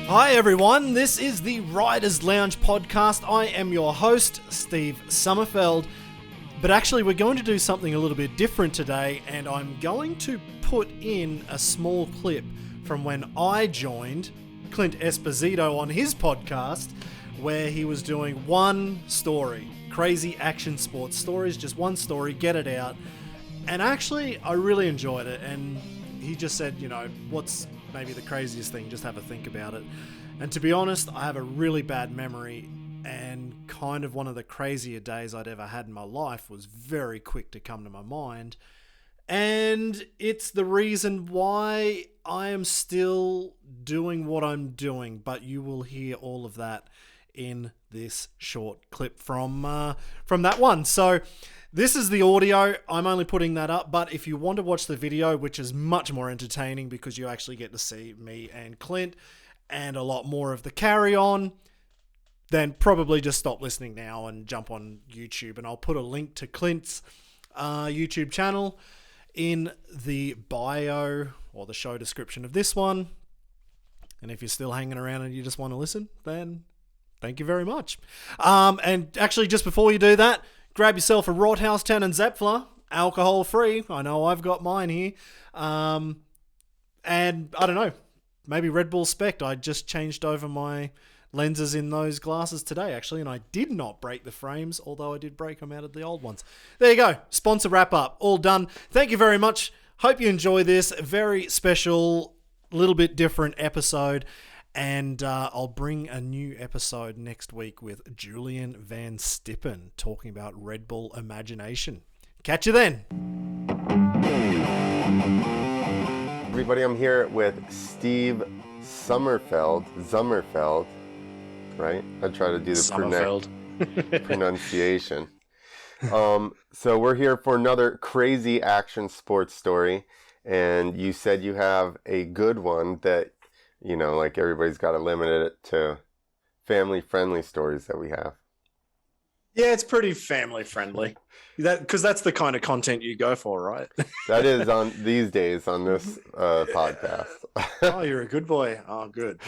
Hi everyone, this is the Riders Lounge podcast. I am your host, Steve Summerfeld. But actually we're going to do something a little bit different today, and I'm going to put in a small clip from when I joined Clint Esposito on his podcast, where he was doing one story, crazy action sports stories, just one story, get it out. And actually I really enjoyed it, and he just said, you know, what's maybe the craziest thing, just have a think about it. And to be honest, I have a really bad memory, and kind of one of the crazier days I'd ever had in my life was very quick to come to my mind. And it's the reason why I am still doing what I'm doing, but you will hear all of that in this short clip from that one. So this is the audio. I'm only putting that up, but if you want to watch the video, which is much more entertaining because you actually get to see me and Clint and a lot more of the carry-on, then probably just stop listening now and jump on YouTube. And I'll put a link to Clint's YouTube channel in the bio or the show description of this one. And if you're still hanging around and you just want to listen, then thank you very much. And actually, just before you do that, grab yourself a Rothaus 10 and Zepfler, alcohol free. I know I've got mine here. And I don't know, maybe Red Bull Spect. I just changed over my lenses in those glasses today, actually, and I did not break the frames, although I did break them out of the old ones. There you go. Sponsor wrap up. All done. Thank you very much. Hope you enjoy this very special, little bit different episode. And I'll bring a new episode next week with Julian Van Stippen talking about Red Bull Imagination. Catch you then. Everybody, I'm here with Steve Summerfeld, right? I try to do the pronunciation. So we're here for another crazy action sports story, and you said you have a good one that, you know, like everybody's got to limit it to family-friendly stories that we have. Yeah, it's pretty family-friendly. Because that's the kind of content you go for, right? That is on these days on this podcast. Oh, you're a good boy. Oh, good.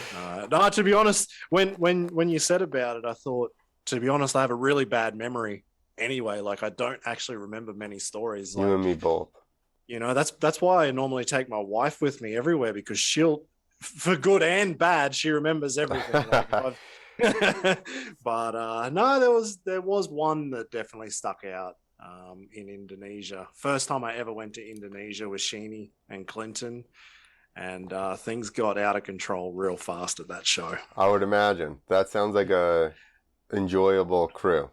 No, to be honest, when you said about it, I thought, to be honest, I have a really bad memory anyway. Like, I don't actually remember many stories. You and me both. You know, that's why I normally take my wife with me everywhere, because she'll, for good and bad, she remembers everything. But no, there was one that definitely stuck out in Indonesia. First time I ever went to Indonesia was Sheeny and Clinton, and things got out of control real fast at that show. I would imagine. That sounds like a enjoyable crew.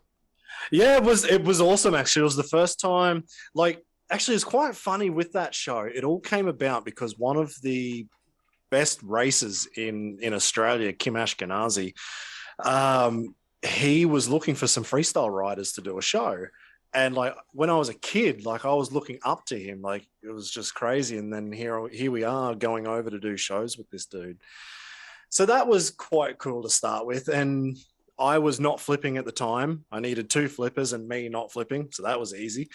Yeah, it was awesome, actually. It was the first time, like, actually it's quite funny with that show. It all came about because one of the best racers in Australia, Kim Ashkenazi, he was looking for some freestyle riders to do a show. And like, when I was a kid, like, I was looking up to him, like, it was just crazy. And then here we are going over to do shows with this dude. So that was quite cool to start with. And I was not flipping at the time. I needed 2 flippers and me not flipping. So that was easy.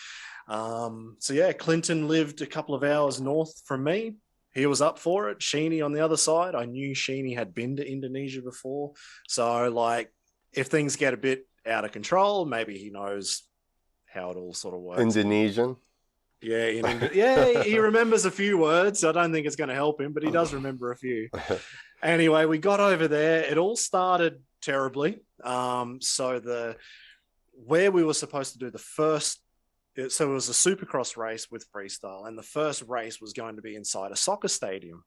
So yeah, Clinton lived a couple of hours north from me. He was up for it. Sheeny on the other side. I knew Sheeny had been to Indonesia before. So, like, if things get a bit out of control, maybe he knows how it all sort of works. Indonesian? Yeah, yeah, he remembers a few words. I don't think it's going to help him, but he does remember a few. Anyway, we got over there. It all started terribly. So where we were supposed to do the first, so it was a supercross race with freestyle, and the first race was going to be inside a soccer stadium.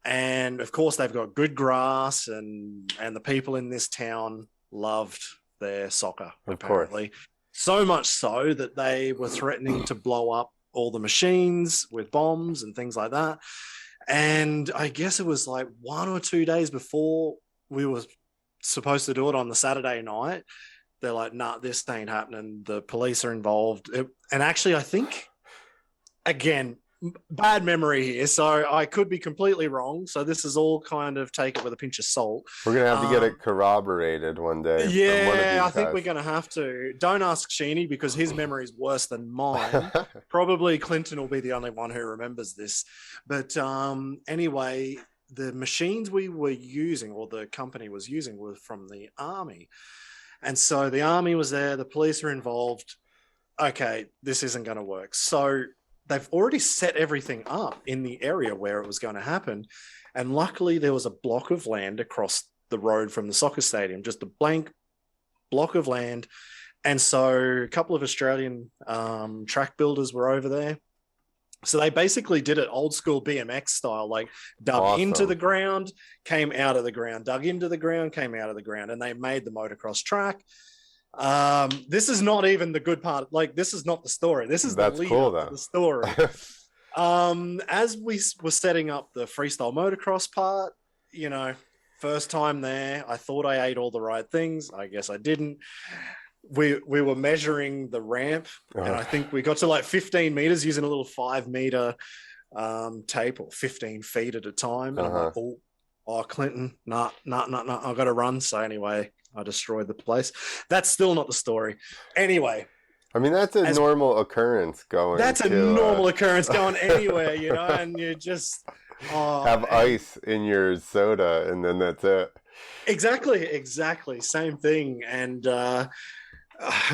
And of course, they've got good grass, and the people in this town loved their soccer, apparently. So much so that they were threatening to blow up all the machines with bombs and things like that. And I guess it was like 1 or 2 days before we were supposed to do it on the Saturday night. They're like, nah, this ain't happening. The police are involved. And actually, I think, again, bad memory here, so I could be completely wrong. So this is all kind of, take it with a pinch of salt. We're going to have to get it corroborated one day. Yeah, I think we're going to have to. Don't ask Sheeny, because his memory is worse than mine. Probably Clinton will be the only one who remembers this. But anyway, the machines we were using, or the company was using, were from the army. And so the army was there, the police are involved. Okay, this isn't going to work. So they've already set everything up in the area where it was going to happen. And luckily there was a block of land across the road from the soccer stadium, just a blank block of land. And so a couple of Australian track builders were over there. So they basically did it old school BMX style, like dug into the ground, came out of the ground, dug into the ground, came out of the ground, and they made the motocross track. This is not even the good part. Like, this is not the story. This is the lead up to the story. As we were setting up the freestyle motocross part, you know, first time there, I thought I ate all the right things. I guess I didn't. We were measuring the ramp, and I think we got to like 15 meters using a little 5 meter tape, or 15 feet at a time. And I'm like, oh, Clinton, nah, I got to run. So anyway, I destroyed the place. That's still not the story. Anyway. I mean, that's a normal occurrence going. That's a normal occurrence going anywhere, you know, and you just have ice in your soda, and then that's it. Exactly. Same thing. And,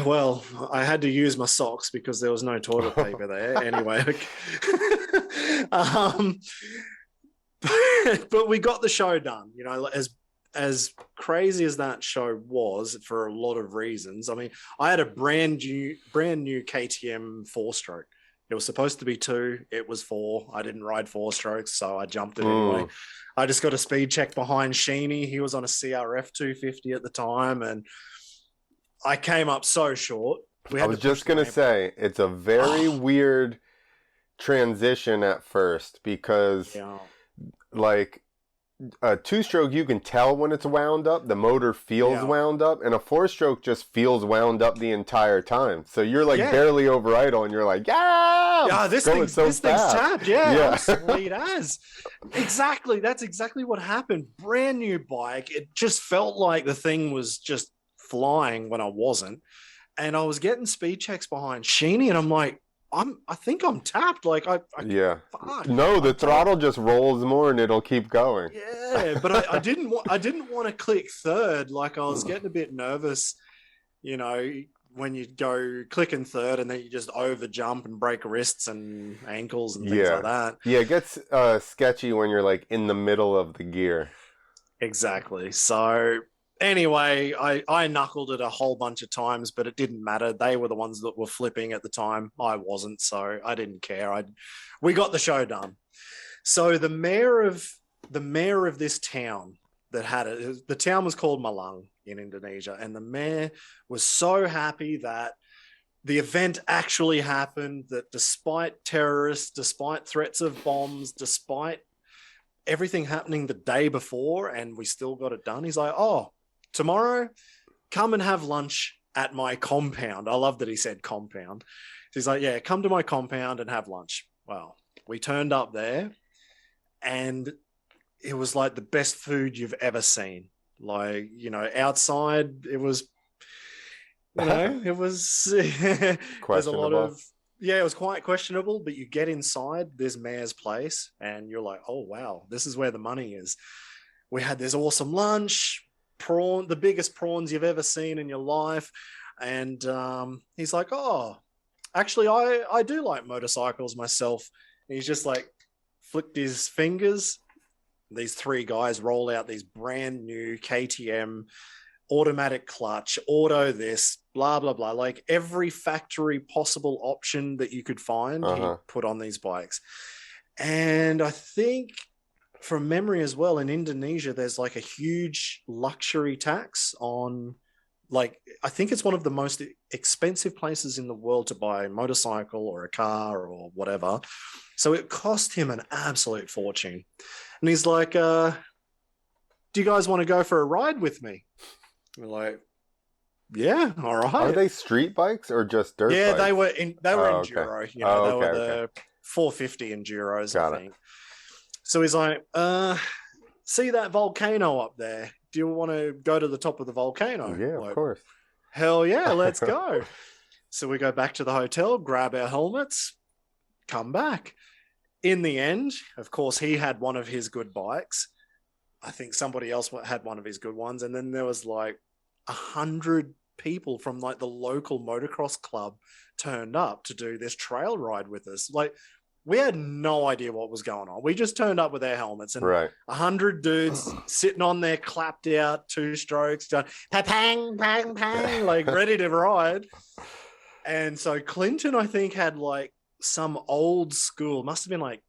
well, I had to use my socks because there was no toilet paper there. Anyway, but we got the show done. You know, as crazy as that show was for a lot of reasons. I mean, I had a brand new KTM 4-stroke. It was supposed to be 2. It was 4. I didn't ride 4 strokes, so I jumped it anyway. I just got a speed check behind Sheeny. He was on a CRF 250 at the time, and I came up so short. I was just going to say, it's a very weird transition at first, because like a 2-stroke, you can tell when it's wound up. The motor feels wound up, and a 4-stroke just feels wound up the entire time. So you're like barely over idle, and you're like, this thing's tapped. I'm sweet as. Exactly. That's exactly what happened. Brand new bike. It just felt like the thing was just flying when I wasn't, and I was getting speed checks behind Sheeny, and I'm like, I think I'm tapped. Like the throttle just rolls more and it'll keep going. Yeah, but I didn't want to click third. Like, I was getting a bit nervous, you know, when you go clicking third and then you just over jump and break wrists and ankles and things like that. Yeah, it gets sketchy when you're like in the middle of the gear. Exactly. So anyway, I knuckled it a whole bunch of times, but it didn't matter. They were the ones that were flipping at the time. I wasn't, so I didn't care. We got the show done. So the mayor of this town that had it, the town was called Malang in Indonesia, and the mayor was so happy that the event actually happened, that despite terrorists, despite threats of bombs, despite everything happening the day before, and we still got it done. He's like, oh, tomorrow, come and have lunch at my compound. I love that he said compound. He's like, yeah, come to my compound and have lunch. Well, we turned up there, and it was like the best food you've ever seen. Like, you know, outside, it was, you know, it was, there's a lot of, it was quite questionable, but you get inside this mayor's place and you're like, oh, wow, this is where the money is. We had this awesome lunch, the biggest prawns you've ever seen in your life. And he's like, oh, actually, I do like motorcycles myself. And he's just like flicked his fingers. These 3 guys roll out these brand new KTM automatic clutch, auto this, blah, blah, blah. Like every factory possible option that you could find, he put on these bikes. And I think from memory as well, in Indonesia, there's like a huge luxury tax on, like, I think it's one of the most expensive places in the world to buy a motorcycle or a car or whatever. So it cost him an absolute fortune. And he's like, do you guys want to go for a ride with me? We're like, yeah, all right. Are they street bikes or just dirt bikes? Yeah, they were enduro. Okay. You know, they were the 450 enduros, I think. So he's like, see that volcano up there? Do you want to go to the top of the volcano? Yeah, like, of course. Hell yeah, let's go. So we go back to the hotel, grab our helmets, come back. in the end, of course, he had one of his good bikes. I think somebody else had one of his good ones. And then there was like 100 people from like the local motocross club turned up to do this trail ride with us. Like, we had no idea what was going on. We just turned up with our helmets, and 100 dudes sitting on there, clapped out, 2 strokes, done pang, pang, pang, like ready to ride. And so Clinton, I think, had like some old school, must have been like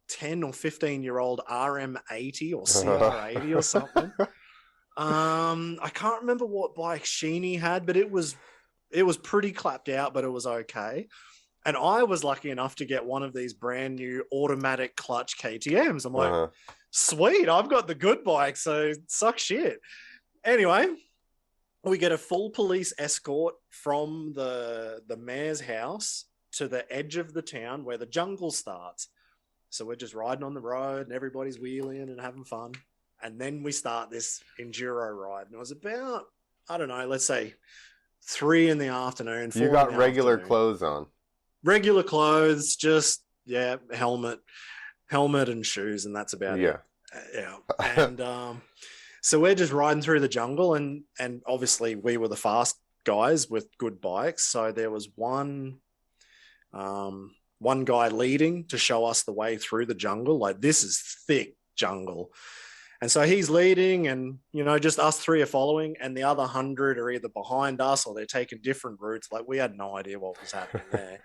10 or 15-year-old RM80 or CR80 or something. I can't remember what bike Sheeny had, but it was pretty clapped out, but it was okay. And I was lucky enough to get one of these brand new automatic clutch KTMs. I'm like, sweet, I've got the good bike, so suck shit. Anyway, we get a full police escort from the mayor's house to the edge of the town where the jungle starts. So we're just riding on the road and everybody's wheeling and having fun. And then we start this enduro ride. And it was about, I don't know, let's say 3 in the afternoon. You got regular clothes on. Regular clothes, just, helmet and shoes, and that's about it. Yeah. And so we're just riding through the jungle, and obviously we were the fast guys with good bikes. So there was one guy leading to show us the way through the jungle. Like, this is thick jungle. And so he's leading, and, just us 3 are following, and the other 100 are either behind us or they're taking different routes. Like, we had no idea what was happening there.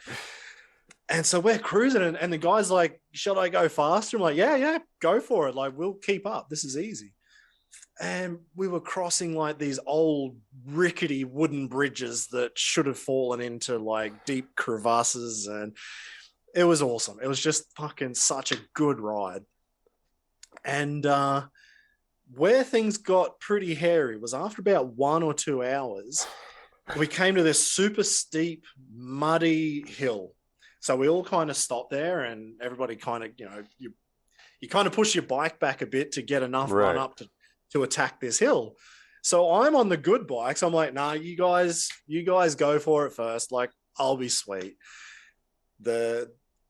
And so we're cruising, and the guy's like, should I go faster? I'm like, yeah, go for it. Like, we'll keep up. This is easy. And we were crossing like these old rickety wooden bridges that should have fallen into like deep crevasses. And it was awesome. It was just fucking such a good ride. And where things got pretty hairy was after about 1 or 2 hours, we came to this super steep, muddy hill. So we all kind of stopped there, and everybody kind of, you kind of push your bike back a bit to get enough run up to attack this hill. So I'm on the good bikes. I'm like, nah, you guys go for it first. Like, I'll be sweet.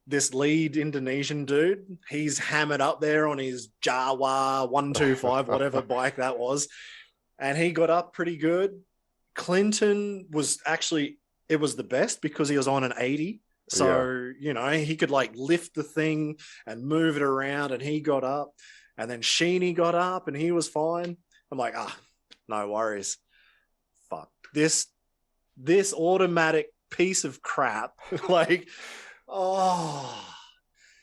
This lead Indonesian dude, he's hammered up there on his Jawa 125, whatever bike that was. And he got up pretty good. Clinton was actually, it was the best because he was on an 80. So, he could like lift the thing and move it around, and he got up. And then Sheeny got up and he was fine. I'm like, no worries. Fuck. This automatic piece of crap, like,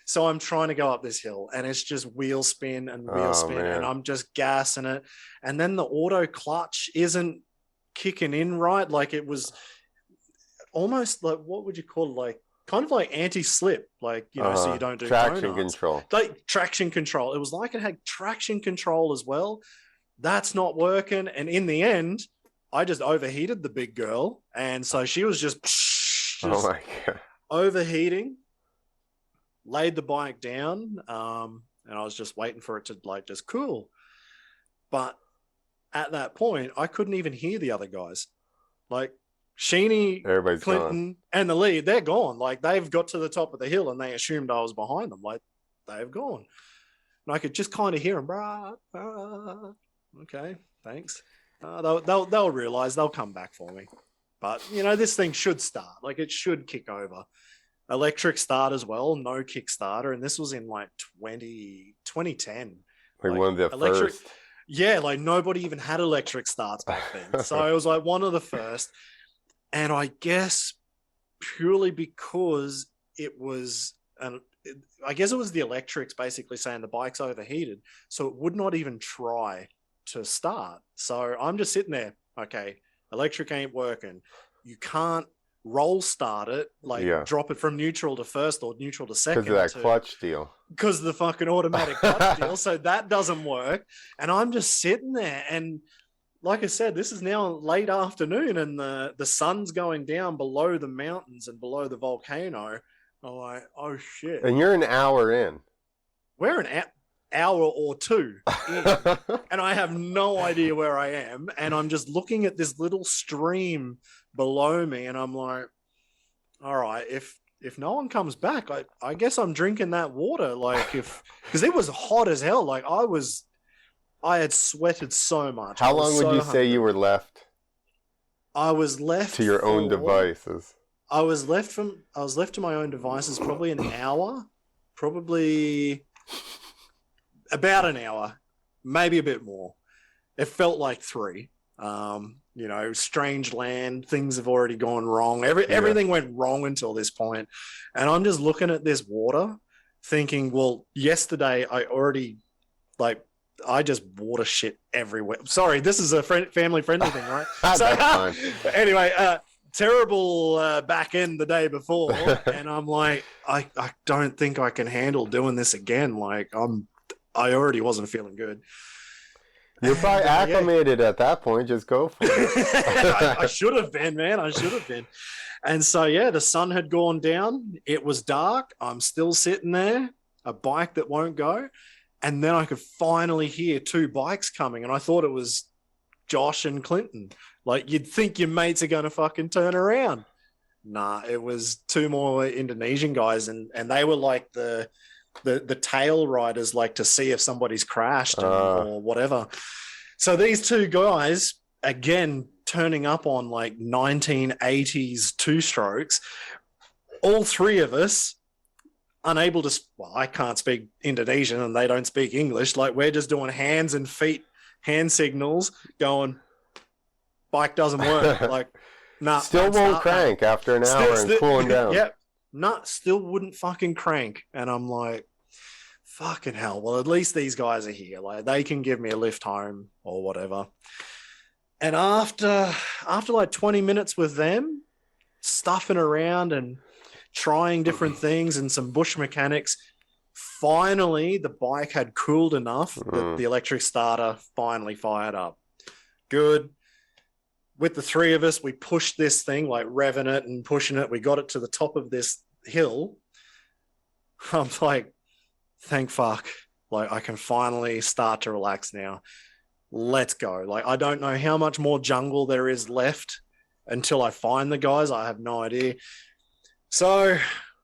so I'm trying to go up this hill, and it's just wheel spin and wheel spin, and I'm just gassing it. And then the auto clutch isn't kicking in right. Like, it was almost like, what would you call it? Like, kind of like anti-slip, like, so you don't do traction control. Like traction control. It was like it had traction control as well. That's not working. And in the end, I just overheated the big girl. And so she was just oh my God. Overheating, laid the bike down, and I was just waiting for it to like just cool. But at that point, I couldn't even hear the other guys. Like, Sheeny, Clinton, and the lead, they're gone. Like, they've got to the top of the hill, and they assumed I was behind them. Like, they've gone. And I could just kind of hear them. Okay, thanks. They'll realize, they'll come back for me. But, this thing should start. Like, it should kick over. Electric start as well, no Kickstarter. And this was in like 2010. Like one of the first. Yeah, like nobody even had electric starts back then. So it was like one of the first. And I guess purely because it was, I guess it was the electrics basically saying the bike's overheated. So it would not even try to start. So I'm just sitting there. Okay, electric ain't working. You can't roll start it, like drop it from neutral to first or neutral to second. Because of that clutch deal. Because of the fucking automatic clutch deal. So that doesn't work. And I'm just sitting there, and like I said, this is now late afternoon, and the sun's going down below the mountains and below the volcano. I'm like, oh shit. And you're an hour in. We're an hour or 2 in, and I have no idea where I am. And I'm just looking at this little stream below me, and I'm like, all right, if if no one comes back, I guess I'm drinking that water. Like because it was hot as hell. Like I had sweated so much. How long would you say you were left? I was left to your own devices. I was left to my own devices probably an hour, probably about an hour, maybe a bit more. It felt like 3. Strange land, things have already gone wrong. Everything went wrong until this point. And I'm just looking at this water thinking, well, yesterday I just water shit everywhere. Sorry, this is a family friendly thing, right? That's fine. Anyway, terrible back end the day before. And I'm like, I don't think I can handle doing this again. Like I already wasn't feeling good. You're probably acclimated at that point. Just go for it. I should have been, man. I should have been. And so, the sun had gone down. It was dark. I'm still sitting there, a bike that won't go. And then I could finally hear 2 bikes coming. And I thought it was Josh and Clinton. Like, you'd think your mates are going to fucking turn around. Nah, it was 2 more Indonesian guys. And they were like the tail riders, like to see if somebody's crashed or whatever. So these 2 guys, again, turning up on like 1980s 2-strokes, all 3 of us unable to, I can't speak Indonesian and they don't speak English. Like we're just doing hands and feet, hand signals going, bike doesn't work. Like, nah. Still won't crank after an hour and cooling down. Yep. Still wouldn't fucking crank. And I'm like, fucking hell. Well, at least these guys are here. Like they can give me a lift home or whatever. And after like 20 minutes with them, stuffing around and trying different things and some bush mechanics, finally the bike had cooled enough that the electric starter finally fired up. Good. With the 3 of us, we pushed this thing, like revving it and pushing it. We got it to the top of this hill. I'm like, thank fuck. Like, I can finally start to relax now. Let's go. Like, I don't know how much more jungle there is left until I find the guys. I have no idea. So,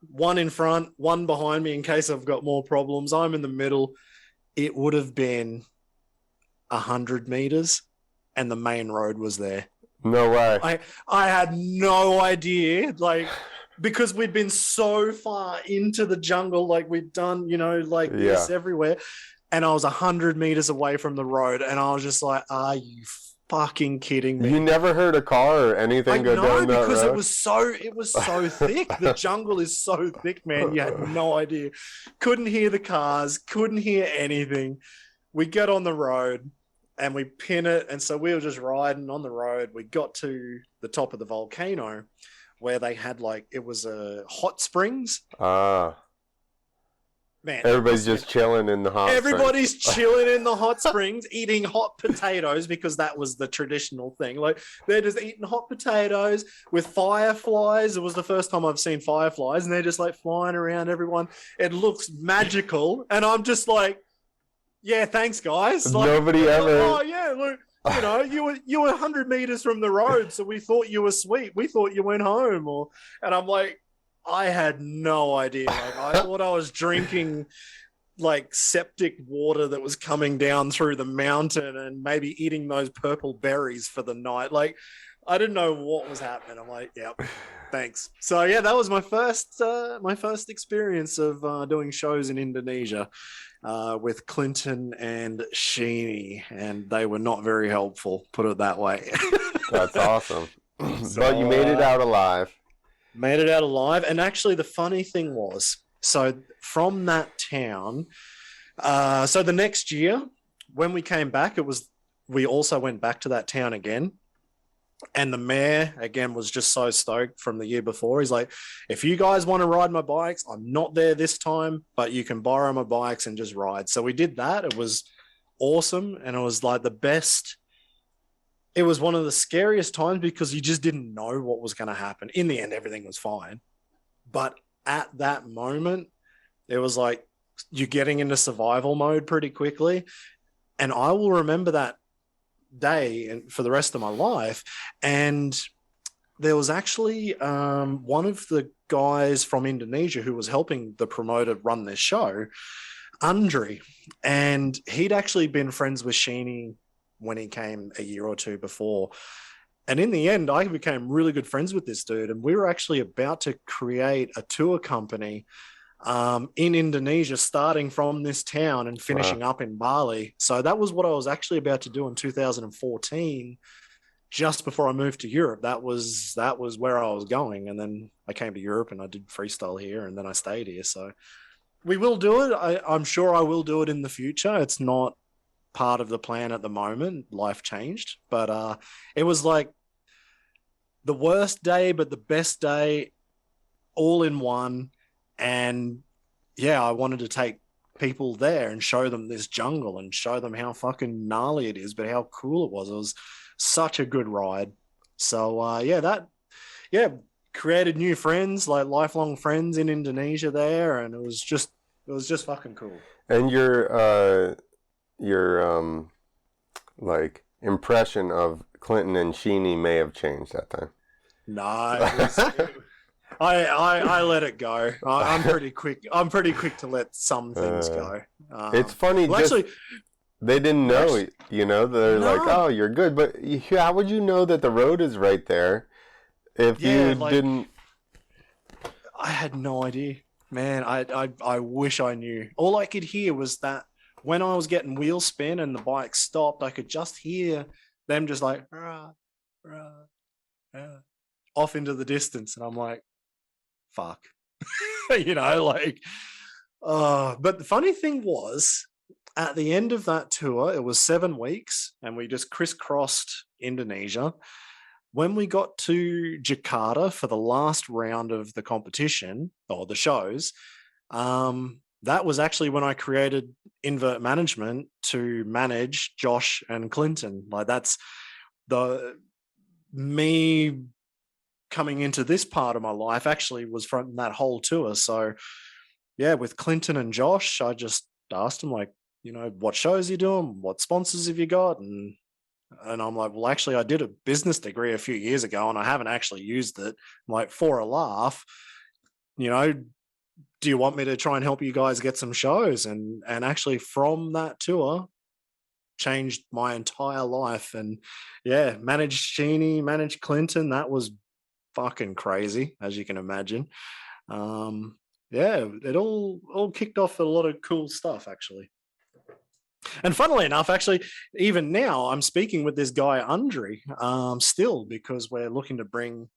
1 in front, 1 behind me in case I've got more problems. I'm in the middle. It would have been 100 meters and the main road was there. No way. I had no idea, like, because we'd been so far into the jungle, like we'd done, this everywhere. And I was 100 meters away from the road. And I was just like, are you fucking kidding me? You never heard a car or anything go down that road? No, because it was so thick. The jungle is so thick, man. You had no idea. Couldn't hear the cars, couldn't hear anything. We get on the road and we pin it. And so we were just riding on the road. We got to the top of the volcano where they had it was a hot springs. Man, everybody's just chilling in the hot springs. Everybody's chilling in the hot springs, eating hot potatoes because that was the traditional thing. Like they're just eating hot potatoes with fireflies. It was the first time I've seen fireflies, and they're just like flying around everyone. It looks magical, and I'm just like, yeah, thanks, guys. Like, nobody ever. Oh yeah, look. You were 100 meters from the road, so we thought you were sweet. We thought you went home, and I'm like, I had no idea. Like, I thought I was drinking like septic water that was coming down through the mountain, and maybe eating those purple berries for the night. Like, I didn't know what was happening. I'm like, yep, thanks. So yeah, that was my first experience of doing shows in Indonesia. With Clinton and Sheeny, and they were not very helpful, put it that way. That's awesome. But you made it out alive. Made it out alive. And actually the funny thing was, so from that town, so the next year when we came back, we also went back to that town again. And the mayor, again, was just so stoked from the year before. He's like, if you guys want to ride my bikes, I'm not there this time, but you can borrow my bikes and just ride. So we did that. It was awesome. And it was like the best. It was one of the scariest times because you just didn't know what was going to happen. In the end, everything was fine. But at that moment, it was like you're getting into survival mode pretty quickly. And I will remember that day and for the rest of my life. And there was actually one of the guys from Indonesia who was helping the promoter run this show, Andre, and he'd actually been friends with Sheeny when he came a year or two before. And in the end, I became really good friends with this dude, and we were actually about to create a tour company in Indonesia, starting from this town and finishing up in Bali. So that was what I was actually about to do in 2014. Just before I moved to Europe, that was where I was going. And then I came to Europe and I did freestyle here, and then I stayed here. So we will do it. I'm sure I will do it in the future. It's not part of the plan at the moment. Life changed. But it was like the worst day, but the best day all in one. And yeah, I wanted to take people there and show them this jungle and show them how fucking gnarly it is, but how cool it was. It was such a good ride. So created new friends, like lifelong friends in Indonesia there, and it was just fucking cool. And your like impression of Clinton and Sheeny may have changed that time. No, I let it go. I'm pretty quick. I'm pretty quick to let some things go. It's funny. Well, actually, they didn't know, they're like, oh, you're good. But how would you know that the road is right there if you didn't? I had no idea, man. I wish I knew. All I could hear was that when I was getting wheel spin and the bike stopped, I could just hear them just like, rah, rah, rah, off into the distance. And I'm like, fuck, but the funny thing was, at the end of that tour, it was 7 weeks and we just crisscrossed Indonesia. When we got to Jakarta for the last round of the competition or the shows, that was actually when I created Invert Management to manage Josh and Clinton. Like that's me coming into this part of my life actually was from that whole tour. So yeah, with Clinton and Josh, I just asked them like, what shows are you doing? What sponsors have you got? And I'm like, well, actually, I did a business degree a few years ago and I haven't actually used it. I'm like, for a laugh, do you want me to try and help you guys get some shows? And actually from that tour, changed my entire life. And yeah, managed Sheeny, managed Clinton. That was fucking crazy, as you can imagine. It all kicked off a lot of cool stuff, actually. And funnily enough, actually, even now I'm speaking with this guy Andre still, because we're looking to bring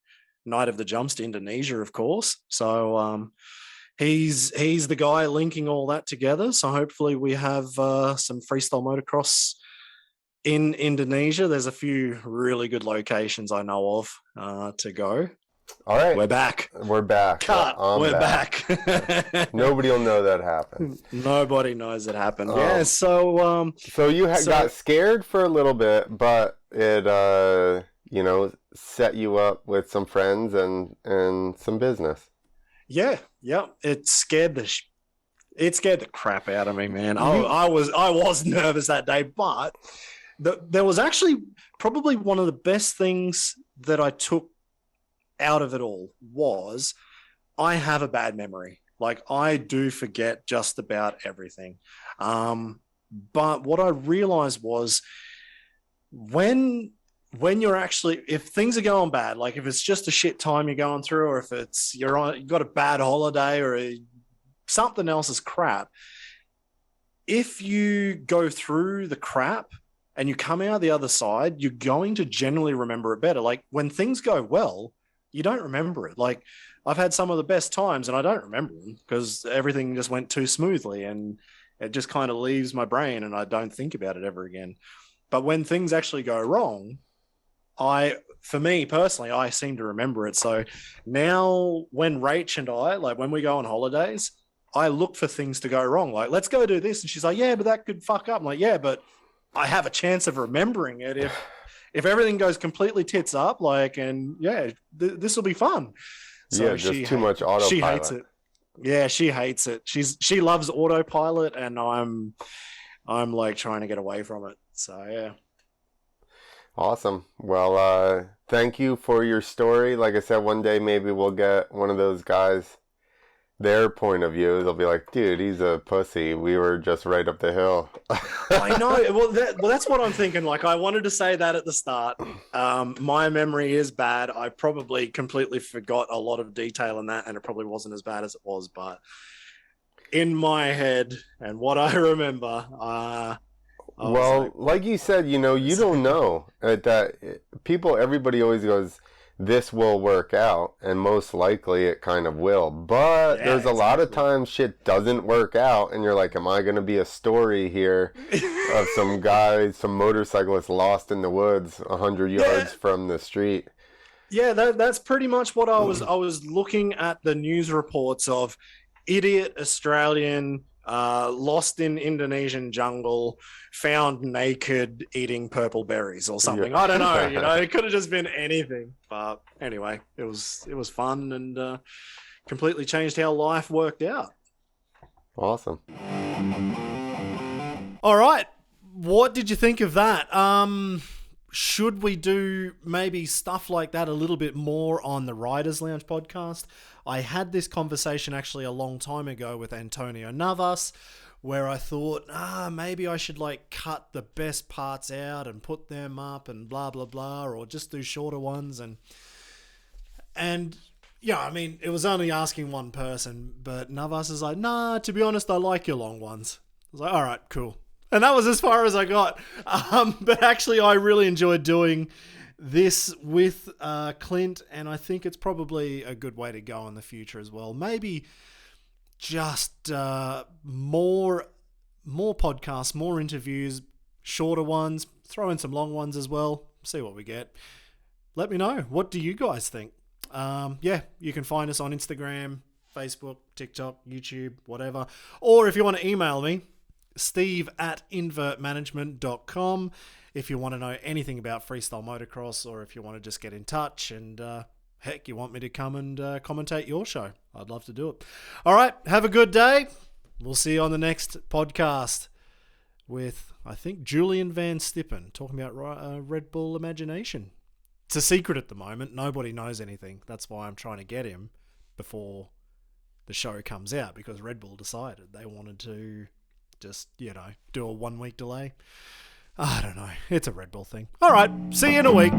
Night of the Jumps to Indonesia, of course. So he's the guy linking all that together. So hopefully we have some freestyle motocross in Indonesia. There's a few really good locations I know of to go. All right. We're back. We're back. Cut. We're back. Nobody will know that happened. Nobody knows it happened. Yeah, so... so you got scared for a little bit, but it, set you up with some friends and some business. Yeah. It scared the crap out of me, man. I was nervous that day, but there was actually probably one of the best things that I took out of it all was I have a bad memory. Like I do forget just about everything. But what I realized was when you're actually, if things are going bad, like if it's just a shit time you're going through, or if it's you've got a bad holiday or something else is crap, if you go through the crap and you come out the other side, you're going to generally remember it better. Like when things go well, you don't remember it. Like I've had some of the best times and I don't remember them because everything just went too smoothly and it just kind of leaves my brain and I don't think about it ever again. But when things actually go wrong, for me personally, I seem to remember it. So now when Rach and I, like when we go on holidays, I look for things to go wrong. Like, let's go do this. And she's like, yeah, but that could fuck up. I'm like, yeah, but I have a chance of remembering it if everything goes completely tits up, like, and yeah, this will be fun. So yeah, just too much autopilot. She hates it. Yeah, she hates it. She loves autopilot, and I'm like trying to get away from it. So yeah. Awesome. Well, thank you for your story. Like I said, one day maybe we'll get one of those guys, their point of view. They'll be like, dude, he's a pussy. We were just right up the hill. I know. Well, that's what I'm thinking. Like, I wanted to say that at the start. My memory is bad. I probably completely forgot a lot of detail in that, and it probably wasn't as bad as it was. But in my head and what I remember, well, like you said, you don't know that everybody always goes, this will work out, and most likely it kind of will. But there's a lot of times shit doesn't work out, and you're like, am I going to be a story here of some guy, some motorcyclist lost in the woods 100 yards from the street? Yeah, that's pretty much what I was looking at the news reports of idiot Australian lost in Indonesian jungle, found naked eating purple berries or something. Yeah. I don't know, it could have just been anything. But anyway, it was fun and completely changed how life worked out. Awesome. All right. What did you think of that? Should we do maybe stuff like that a little bit more on the Riders Lounge podcast? I had this conversation actually a long time ago with Antonio Navas, where I thought, maybe I should like cut the best parts out and put them up and blah, blah, blah, or just do shorter ones. And yeah, I mean, it was only asking one person, but Navas is like, nah, to be honest, I like your long ones. I was like, all right, cool. And that was as far as I got. But actually, I really enjoyed doing this with Clint, and I think it's probably a good way to go in the future as well. Maybe just more podcasts, more interviews, shorter ones, throw in some long ones as well, see what we get. Let me know. What do you guys think? You can find us on Instagram, Facebook, TikTok, YouTube, whatever. Or if you want to email me, steve@invertmanagement.com if you want to know anything about freestyle motocross, or if you want to just get in touch and heck, you want me to come and commentate your show. I'd love to do it. All right, have a good day. We'll see you on the next podcast with, I think, Julian Van Stippen talking about Red Bull Imagination. It's a secret at the moment. Nobody knows anything. That's why I'm trying to get him before the show comes out, because Red Bull decided they wanted to just, do a 1 week delay. I don't know. It's a Red Bull thing. All right. See you in a week.